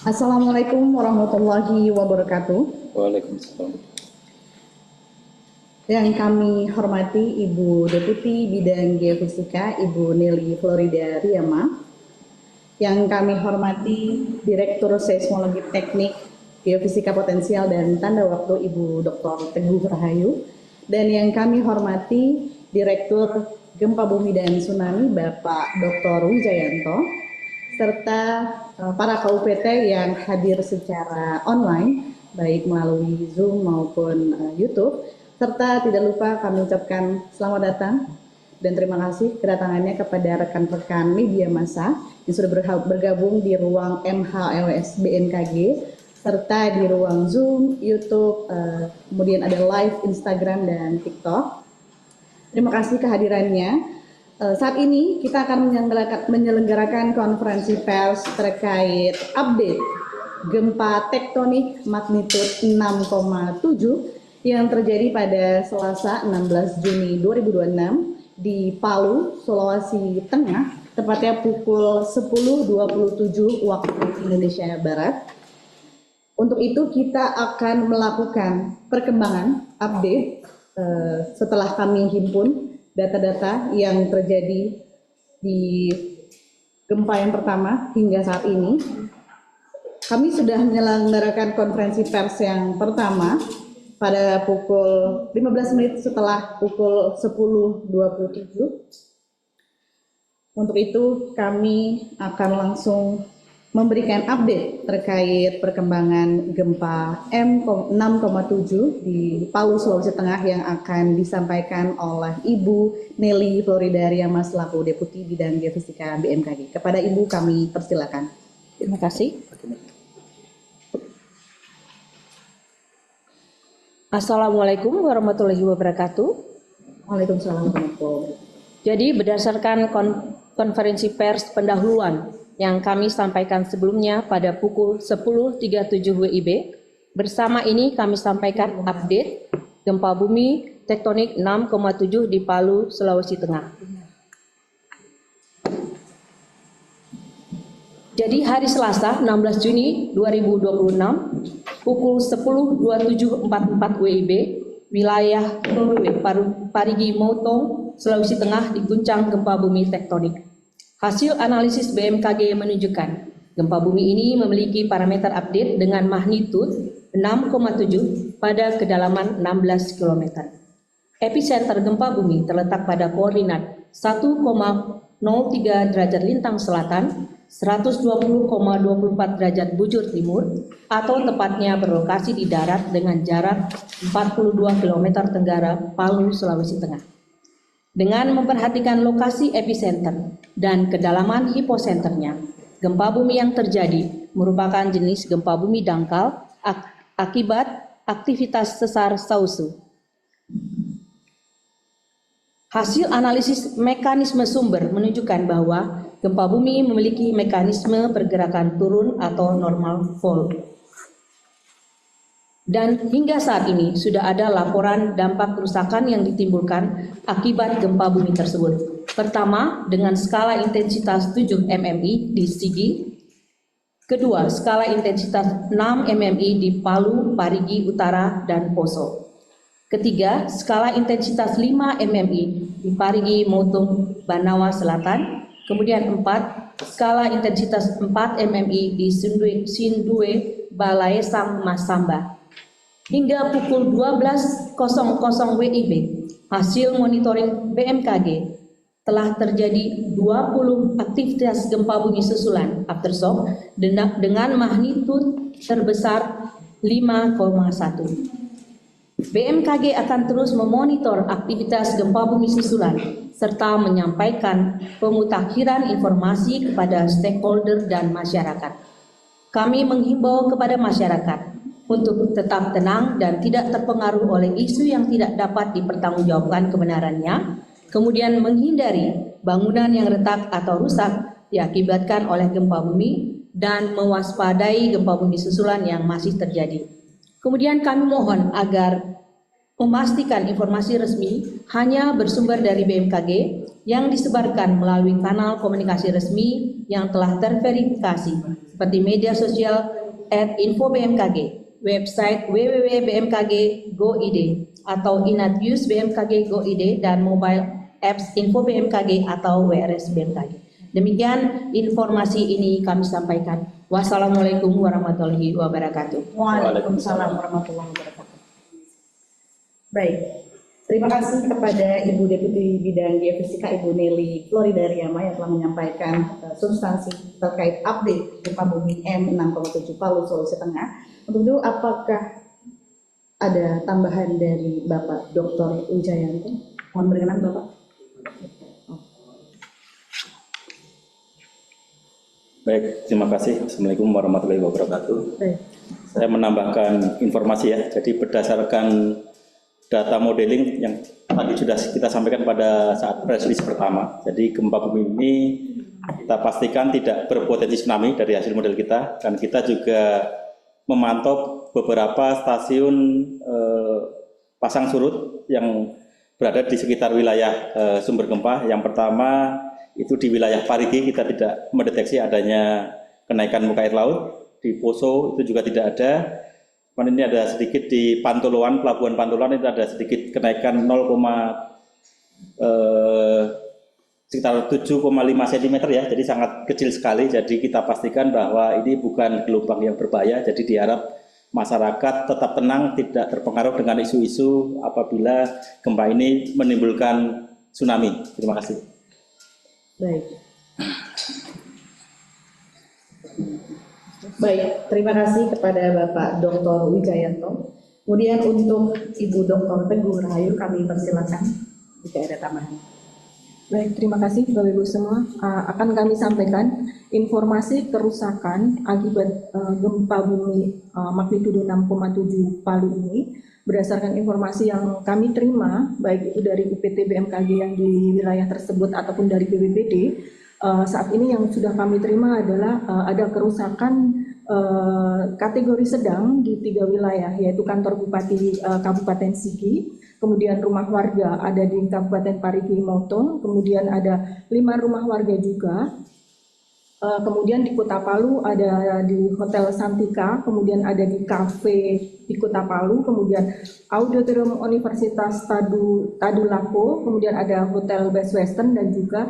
Assalamualaikum warahmatullahi wabarakatuh. Waalaikumsalam. Yang kami hormati Ibu Deputi Bidang Geofisika, Ibu Nelly Florida Riyama. Yang kami hormati Direktur Seismologi Teknik, Geofisika Potensial dan Tanda Waktu, Ibu Dr. Teguh Rahayu. Dan yang kami hormati Direktur Gempa Bumi dan Tsunami, Bapak Dr. Wijayanto, serta para KUPT yang hadir secara online, baik melalui Zoom maupun YouTube, serta tidak lupa kami ucapkan selamat datang dan terima kasih kedatangannya kepada rekan-rekan media massa yang sudah bergabung di ruang MHLWS BMKG, serta di ruang Zoom, YouTube, kemudian ada live Instagram dan TikTok. Terima kasih kehadirannya. Saat ini kita akan menyelenggarakan konferensi pers terkait update gempa tektonik magnitudo 6,7 yang terjadi pada Selasa 16 Juni 2026 di Palu, Sulawesi Tengah, tepatnya pukul 10.27 waktu Indonesia Barat. Untuk itu kita akan melakukan perkembangan update setelah kami himpun data-data yang terjadi di gempa yang pertama hingga saat ini. Kami sudah menyelenggarakan konferensi pers yang pertama pada pukul 15 menit setelah pukul 10.27. Untuk itu kami akan langsung memberikan update terkait perkembangan gempa M6,7 di Palu, Sulawesi Tengah yang akan disampaikan oleh Ibu Nelly Florida Riyama selaku Deputi Bidang Geofisika BMKG. Kepada Ibu kami persilakan. Terima kasih. Assalamualaikum warahmatullahi wabarakatuh. Waalaikumsalam warahmatullahi wabarakatuh. Jadi berdasarkan konferensi pers pendahuluan yang kami sampaikan sebelumnya pada pukul 10.37 WIB. Bersama ini kami sampaikan update gempa bumi tektonik 6,7 di Palu, Sulawesi Tengah. Jadi hari Selasa 16 Juni 2026 pukul 10.27.44 WIB, wilayah Parigi Motong, Sulawesi Tengah diguncang gempa bumi tektonik. Hasil analisis BMKG menunjukkan gempa bumi ini memiliki parameter update dengan magnitud 6,7 pada kedalaman 16 km. Epicenter gempa bumi terletak pada koordinat 1,03 derajat lintang selatan, 120,24 derajat bujur timur, atau tepatnya berlokasi di darat dengan jarak 42 km tenggara Palu, Sulawesi Tengah. Dengan memperhatikan lokasi epicenter dan kedalaman hiposenternya, gempa bumi yang terjadi merupakan jenis gempa bumi dangkal akibat aktivitas sesar Sausu. Hasil analisis mekanisme sumber menunjukkan bahwa gempa bumi memiliki mekanisme pergerakan turun atau normal fall. Dan hingga saat ini sudah ada laporan dampak kerusakan yang ditimbulkan akibat gempa bumi tersebut. Pertama, dengan skala intensitas 7 mmi di Sigi. Kedua, skala intensitas 6 mmi di Palu, Parigi Utara, dan Poso. Ketiga, skala intensitas 5 mmi di Parigi Motong, Banawa Selatan. Kemudian 4, skala intensitas 4 mmi di Sindue, Balaesang, Masamba. Hingga pukul 12.00 WIB, hasil monitoring BMKG telah terjadi 20 aktivitas gempa bumi susulan aftershock dengan magnitud terbesar 5,1. BMKG akan terus memonitor aktivitas gempa bumi susulan serta menyampaikan pemutakhiran informasi kepada stakeholder dan masyarakat. Kami menghimbau kepada masyarakat untuk tetap tenang dan tidak terpengaruh oleh isu yang tidak dapat dipertanggungjawabkan kebenarannya, kemudian menghindari bangunan yang retak atau rusak diakibatkan oleh gempa bumi, dan mewaspadai gempa bumi susulan yang masih terjadi. Kemudian kami mohon agar memastikan informasi resmi hanya bersumber dari BMKG yang disebarkan melalui kanal komunikasi resmi yang telah terverifikasi seperti media sosial @info-bmkg, website www.bmkg.go.id atau Inat-Use BMKG Go.id dan mobile apps Info BMKG atau WRS BMKG. Demikian informasi ini kami sampaikan. Wassalamualaikum warahmatullahi wabarakatuh. Waalaikumsalam warahmatullahi wabarakatuh. Baik, terima kasih kepada Ibu Deputi Bidang Geofisika Ibu Nelly Floridariama yang telah menyampaikan substansi terkait update gempa bumi M6,7 Palu, Sulawesi Tengah. Untuk itu, apakah ada tambahan dari Bapak Dr. Wijayanto? Mohon berkenan Bapak. Baik, terima kasih. Assalamualaikum warahmatullahi wabarakatuh. Baik. Saya menambahkan informasi ya. Jadi berdasarkan data modeling yang tadi sudah kita sampaikan pada saat press release pertama. Jadi gempa bumi ini kita pastikan tidak berpotensi tsunami dari hasil model kita, dan kita juga memantau beberapa stasiun pasang surut yang berada di sekitar wilayah sumber gempa. Yang pertama itu di wilayah Parigi kita tidak mendeteksi adanya kenaikan muka air laut. Di Poso itu juga tidak ada. Kemudian ini ada sedikit di Pantoloan, Pelabuhan Pantoloan itu ada sedikit kenaikan sekitar 7,5 cm ya, jadi sangat kecil sekali. Jadi kita pastikan bahwa ini bukan gelombang yang berbahaya. Jadi diharap masyarakat tetap tenang, tidak terpengaruh dengan isu-isu apabila gempa ini menimbulkan tsunami. Terima kasih. Baik. Baik, terima kasih kepada Bapak Dr. Wijayanto. Kemudian untuk Ibu Dr. Teguh Rahayu kami persilakan jika ada tambahan. Baik, terima kasih Bapak Ibu semua. Akan kami sampaikan informasi kerusakan akibat gempa bumi magnitudo 6,7 Palu ini berdasarkan informasi yang kami terima, baik itu dari UPT BMKG yang di wilayah tersebut ataupun dari BPBD. Saat ini yang sudah kami terima adalah ada kerusakan kategori sedang di 3 wilayah, yaitu kantor Bupati Kabupaten Sigi, kemudian rumah warga ada di Kabupaten Parigi Motong, kemudian ada 5 rumah warga juga. Kemudian di Kota Palu ada di Hotel Santika, kemudian ada di kafe di Kota Palu, kemudian Auditorium Universitas Tadulako, kemudian ada Hotel Best Western dan juga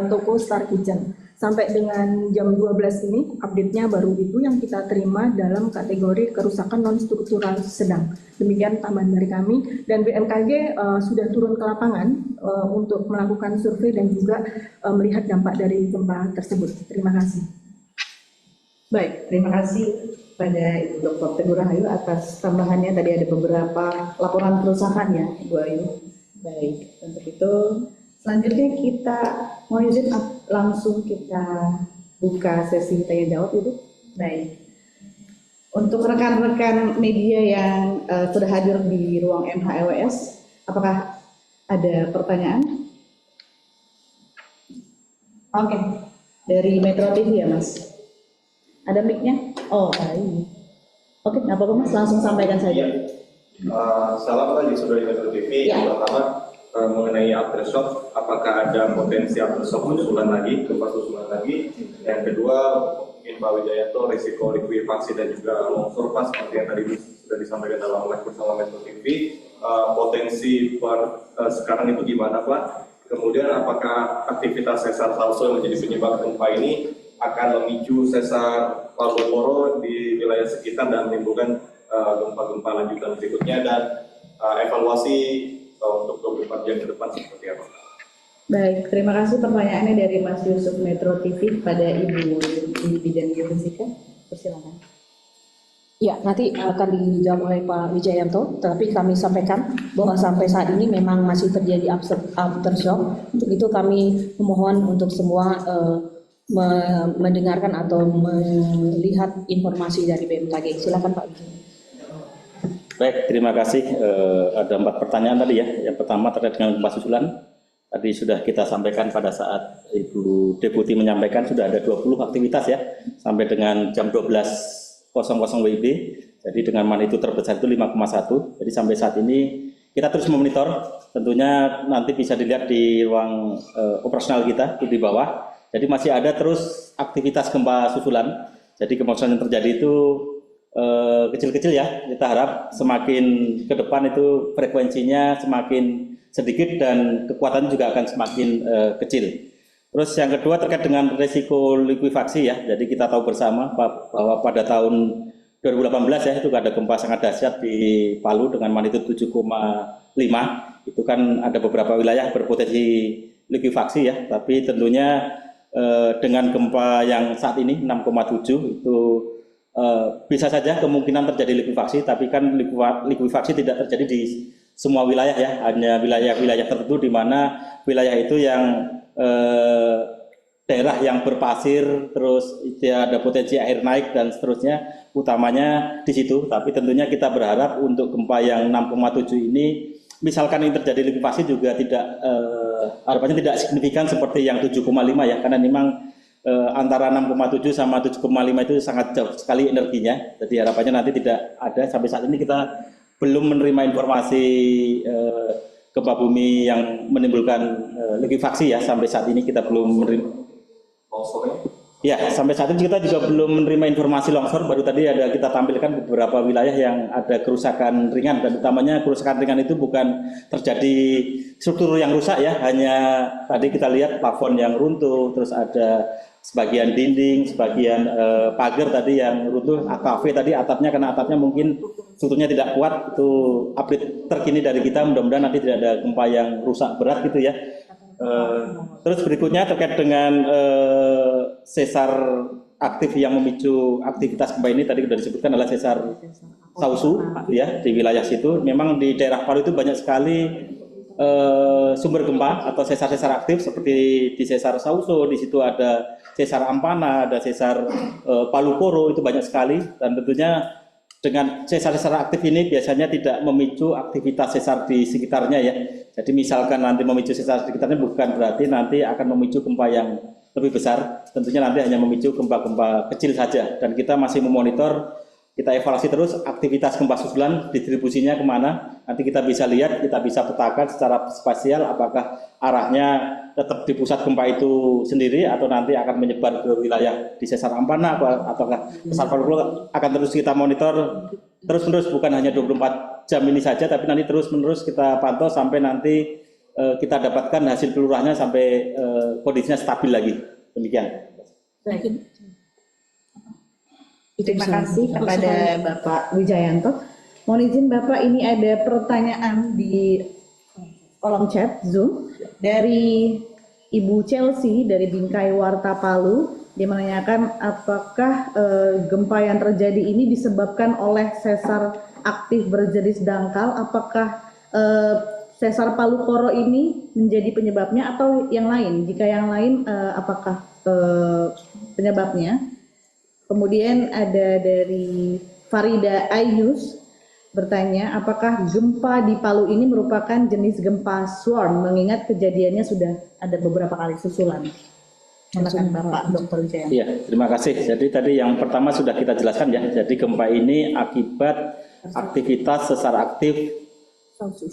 toko Star Kitchen. Sampai dengan jam 12 ini update-nya baru itu yang kita terima dalam kategori kerusakan non-struktural sedang. Demikian tambahan dari kami, dan BMKG sudah turun ke lapangan untuk melakukan survei dan juga melihat dampak dari gempa tersebut. Terima kasih. Baik, terima kasih pada Ibu Dr. Teguh Rahayu atas tambahannya. Tadi ada beberapa laporan kerusakan ya, Bu Ayu. Baik, untuk itu selanjutnya kita mau izin langsung kita buka sesi tanya jawab Ibu. Baik. Untuk rekan-rekan media yang sudah hadir di ruang MHLWS, apakah ada pertanyaan? Oke, dari Metro TV ya Mas. Ada mic-nya? Oh, baik. Oke, nggak apa-apa Mas, langsung sampaikan saja. Salam lagi saudari Metro TV. Ya. Yang pertama mengenai aftershock, apakah ada potensi aftershock susulan lagi, gempa susulan lagi? Yang kedua, mungkin Pak Wijayanto, risiko likuifaksi dan juga longsor Pak, seperti yang tadi sudah disampaikan dalam live bersama Metro TV. Potensi sekarang itu gimana Pak? Kemudian apakah aktivitas sesar Salso yang menjadi penyebab gempa ini akan memicu sesar Palu Koro di wilayah sekitar dan menimbulkan gempa-gempa lanjutan berikutnya, dan evaluasi untuk 24 jam ke depan seperti apa? Baik, terima kasih pertanyaannya dari Mas Yusuf Metro TV pada Ibu di bidang geofisika. Persilakan. Ya, nanti akan dijawab oleh Pak Wijayanto, tapi kami sampaikan bahwa sampai saat ini memang masih terjadi aftershock. Untuk itu kami memohon untuk semua mendengarkan atau melihat informasi dari BMKG. Silakan Pak Wijayanto. Baik, terima kasih. Ada 4 pertanyaan tadi ya. Yang pertama terkait dengan gempa susulan. Tadi sudah kita sampaikan pada saat Ibu Deputi menyampaikan sudah ada 20 aktivitas ya, sampai dengan jam 12.00 WIB. Jadi dengan magnitudo terbesar itu 5,1. Jadi sampai saat ini kita terus memonitor, tentunya nanti bisa dilihat di ruang operasional kita di bawah. Jadi masih ada terus aktivitas gempa susulan. Jadi gempa susulan yang terjadi itu kecil-kecil ya. Kita harap semakin ke depan itu frekuensinya semakin sedikit dan kekuatannya juga akan semakin kecil. Terus yang kedua terkait dengan risiko likuifaksi ya. Jadi kita tahu bersama bahwa pada tahun 2018 ya itu ada gempa sangat dahsyat di Palu dengan magnitudo 7,5. Itu kan ada beberapa wilayah berpotensi likuifaksi ya. Tapi tentunya dengan gempa yang saat ini 6,7 itu bisa saja kemungkinan terjadi likuifaksi. Tapi kan likuifaksi tidak terjadi di semua wilayah ya. Hanya wilayah-wilayah tertentu di mana wilayah itu yang daerah yang berpasir, terus ada potensi air naik dan seterusnya, utamanya di situ. Tapi tentunya kita berharap untuk gempa yang 6,7 ini, misalkan ini terjadi likuifaksi juga tidak harapannya tidak signifikan seperti yang 7,5 ya, karena memang antara 6,7 sama 7,5 itu sangat jauh sekali energinya. Jadi harapannya nanti tidak ada. Sampai saat ini kita belum menerima informasi gempa bumi yang menimbulkan likuifaksi ya. Sampai saat ini kita belum menerima. Ya, sampai saat ini kita juga belum menerima informasi longsor. Baru tadi ada kita tampilkan beberapa wilayah yang ada kerusakan ringan, dan utamanya kerusakan ringan itu bukan terjadi struktur yang rusak ya, hanya tadi kita lihat plafon yang runtuh, terus ada sebagian dinding, sebagian pagar tadi yang runtuh, kafe tadi atapnya, karena atapnya mungkin strukturnya tidak kuat. Itu update terkini dari kita, mudah-mudahan nanti tidak ada gempa yang rusak berat gitu ya. Terus berikutnya terkait dengan sesar aktif yang memicu aktivitas gempa ini, tadi sudah disebutkan adalah sesar Sausu ya, di wilayah situ. Memang di daerah Palu itu banyak sekali sumber gempa atau sesar-sesar aktif seperti di sesar Sausu, di situ ada sesar Ampana, ada sesar Palu Koro, itu banyak sekali. Dan tentunya dengan sesar-sesar aktif ini biasanya tidak memicu aktivitas sesar di sekitarnya ya. Jadi misalkan nanti memicu sesar di sekitarnya bukan berarti nanti akan memicu gempa yang lebih besar. Tentunya nanti hanya memicu gempa-gempa kecil saja. Dan kita masih memonitor, kita evaluasi terus aktivitas gempa susulan, distribusinya kemana. Nanti kita bisa lihat, kita bisa petakan secara spasial apakah arahnya tetap di pusat gempa itu sendiri atau nanti akan menyebar ke wilayah di sesar Ampana ataukah sesar Palu Koro. Akan terus kita monitor terus-menerus, bukan hanya 24 jam ini saja, tapi nanti terus-menerus kita pantau sampai nanti kita dapatkan hasil kelurahannya sampai kondisinya stabil lagi. Demikian. Terima kasih kepada Bapak Wijayanto. Mohon izin Bapak, ini ada pertanyaan di kolom chat Zoom dari Ibu Chelsea dari Bingkai Warta Palu. Dia menanyakan apakah gempa yang terjadi ini disebabkan oleh sesar aktif berjenis dangkal, apakah sesar Palu Koro ini menjadi penyebabnya atau yang lain? Jika yang lain, apakah penyebabnya? Kemudian ada dari Farida Ayus bertanya, apakah gempa di Palu ini merupakan jenis gempa swarm, mengingat kejadiannya sudah ada beberapa kali susulan. Silakan Bapak Dr. Wijaya. Iya, terima kasih. Jadi tadi yang pertama sudah kita jelaskan ya. Jadi gempa ini akibat aktivitas sesar aktif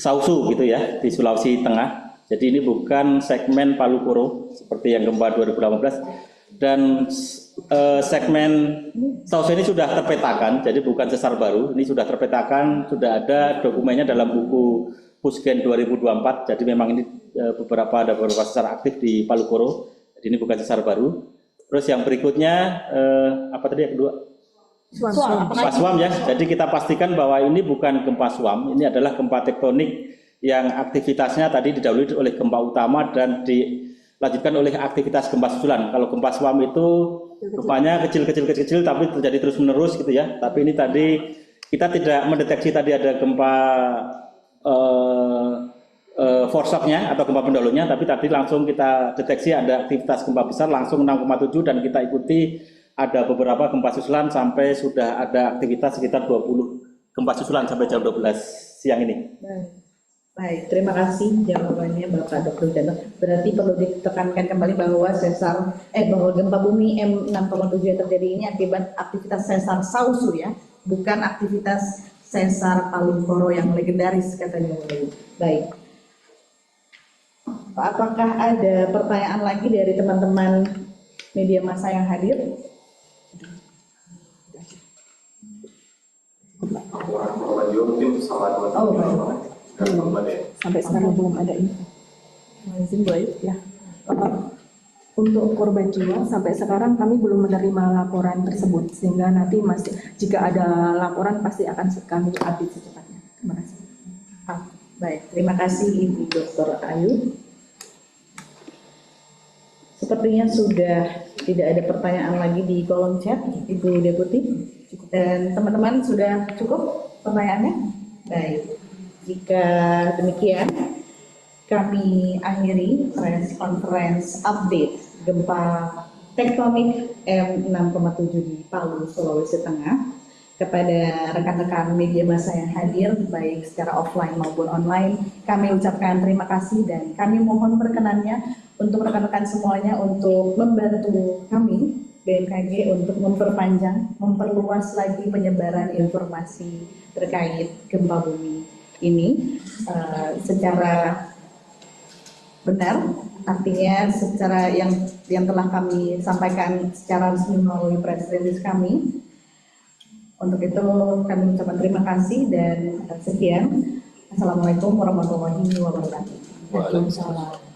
Sausu gitu ya, di Sulawesi Tengah. Jadi ini bukan segmen Palu Koro seperti yang gempa 2018. Dan segmen Sausu ini sudah terpetakan, jadi bukan sesar baru. Ini sudah terpetakan, sudah ada dokumennya dalam buku Pusgen 2024. Jadi memang ini ada beberapa sesar aktif di Palu Koro. Jadi ini bukan sesar baru. Terus yang berikutnya apa tadi yang kedua? Gempa swam ya. Jadi kita pastikan bahwa ini bukan gempa swam, ini adalah gempa tektonik yang aktivitasnya tadi didahului oleh gempa utama dan dilanjutkan oleh aktivitas gempa susulan. Kalau gempa swam itu rupanya kecil tapi terjadi terus-menerus gitu ya. Tapi ini tadi kita tidak mendeteksi tadi ada gempa foreshock-nya atau gempa pendahulunya, tapi tadi langsung kita deteksi ada aktivitas gempa besar langsung 6,7 dan kita ikuti ada beberapa gempa susulan sampai sudah ada aktivitas sekitar 20 gempa susulan sampai jam 12 siang ini. Baik, terima kasih jawabannya Bapak Dr. Wijayanto. Berarti perlu ditekankan kembali bahwa bahwa gempa bumi M6,7 yang terjadi ini akibat aktivitas sesar Sausu ya, bukan aktivitas sesar Palu Koro yang legendaris katanya. Baik. Apakah ada pertanyaan lagi dari teman-teman media massa yang hadir? Laporan korban jiwa mungkin sama Oh, teman-teman dan korban ya. Sampai sekarang belum ada info. Izin boleh? Ya, untuk korban jiwa sampai sekarang kami belum menerima laporan tersebut, sehingga nanti masih jika ada laporan pasti akan kami update secepatnya. Terima kasih. Baik, terima kasih Ibu Dr. Ayu. Sepertinya sudah tidak ada pertanyaan lagi di kolom chat, Ibu Deputi. Dan teman-teman sudah cukup pertanyaannya? Baik, jika demikian kami akhiri press conference update gempa tektonik M6,7 di Palu, Sulawesi Tengah. Kepada rekan-rekan media massa yang hadir, baik secara offline maupun online, kami ucapkan terima kasih dan kami mohon perkenannya untuk rekan-rekan semuanya untuk membantu kami, BMKG, untuk memperluas lagi penyebaran informasi terkait gempa bumi ini secara benar, artinya secara yang telah kami sampaikan secara resmi melalui press release kami. Untuk itu kami ucapkan terima kasih dan sekian. Assalamualaikum warahmatullahi wabarakatuh. Waalaikumsalam.